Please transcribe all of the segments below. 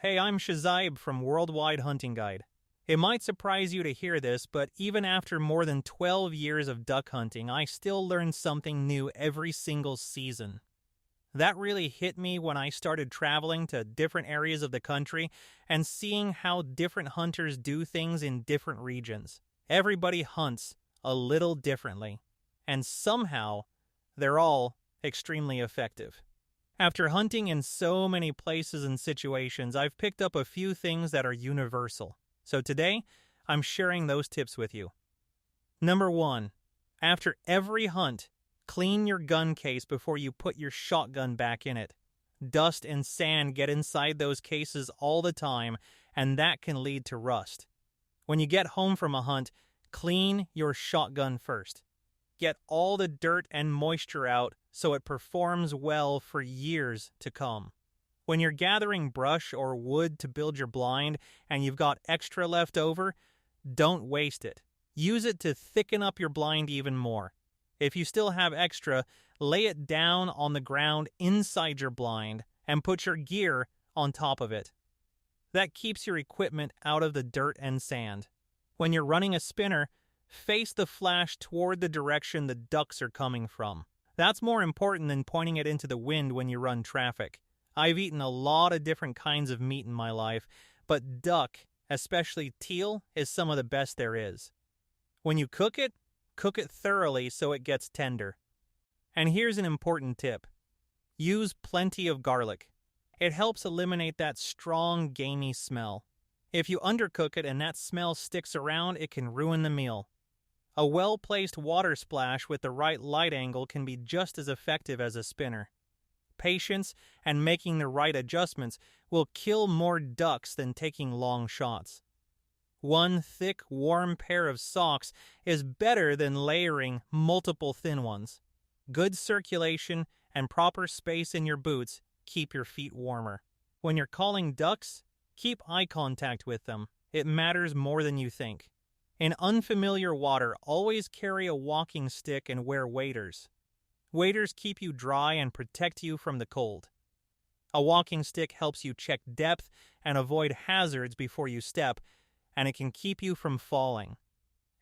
Hey, I'm Shazaib from Worldwide Hunting Guide. It might surprise you to hear this, but even after more than 12 years of duck hunting, I still learn something new every single season. That really hit me when I started traveling to different areas of the country and seeing how different hunters do things in different regions. Everybody hunts a little differently, and somehow they're all extremely effective. After hunting in so many places and situations, I've picked up a few things that are universal. So today, I'm sharing those tips with you. Number 1. After every hunt, clean your gun case before you put your shotgun back in it. Dust and sand get inside those cases all the time, and that can lead to rust. When you get home from a hunt, clean your shotgun first. Get all the dirt and moisture out so it performs well for years to come. When you're gathering brush or wood to build your blind and you've got extra left over, don't waste it. Use it to thicken up your blind even more. If you still have extra, lay it down on the ground inside your blind and put your gear on top of it. That keeps your equipment out of the dirt and sand. When you're running a spinner, face the flash toward the direction the ducks are coming from. That's more important than pointing it into the wind when you run traffic. I've eaten a lot of different kinds of meat in my life, but duck, especially teal, is some of the best there is. When you cook it thoroughly so it gets tender. And here's an important tip. Use plenty of garlic. It helps eliminate that strong, gamey smell. If you undercook it and that smell sticks around, it can ruin the meal. A well-placed water splash with the right light angle can be just as effective as a spinner. Patience and making the right adjustments will kill more ducks than taking long shots. One thick, warm pair of socks is better than layering multiple thin ones. Good circulation and proper space in your boots keep your feet warmer. When you're calling ducks, keep eye contact with them. It matters more than you think. In unfamiliar water, always carry a walking stick and wear waders. Waders keep you dry and protect you from the cold. A walking stick helps you check depth and avoid hazards before you step, and it can keep you from falling.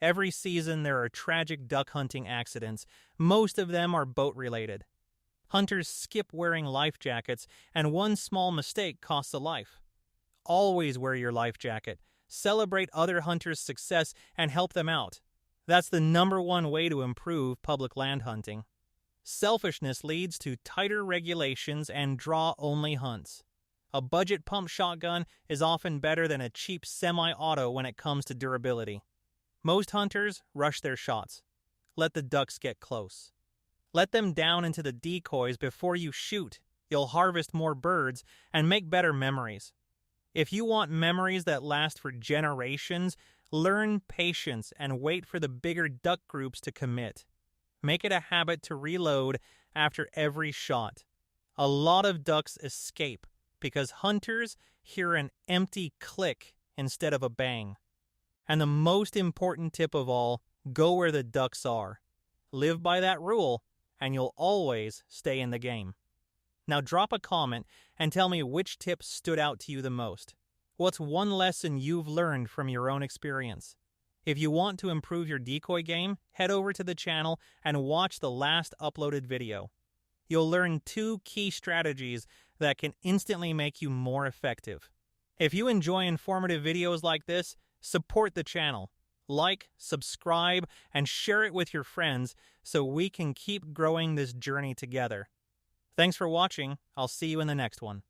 Every season there are tragic duck hunting accidents. Most of them are boat-related. Hunters skip wearing life jackets, and one small mistake costs a life. Always wear your life jacket. Celebrate other hunters' success and help them out. That's the #1 way to improve public land hunting. Selfishness leads to tighter regulations and draw-only hunts. A budget pump shotgun is often better than a cheap semi-auto when it comes to durability. Most hunters rush their shots. Let the ducks get close. Let them down into the decoys before you shoot. You'll harvest more birds and make better memories. If you want memories that last for generations, learn patience and wait for the bigger duck groups to commit. Make it a habit to reload after every shot. A lot of ducks escape because hunters hear an empty click instead of a bang. And the most important tip of all, go where the ducks are. Live by that rule, and you'll always stay in the game. Now drop a comment and tell me which tip stood out to you the most. What's one lesson you've learned from your own experience? If you want to improve your decoy game, head over to the channel and watch the last uploaded video. You'll learn 2 key strategies that can instantly make you more effective. If you enjoy informative videos like this, support the channel. Like, subscribe, and share it with your friends so we can keep growing this journey together. Thanks for watching. I'll see you in the next one.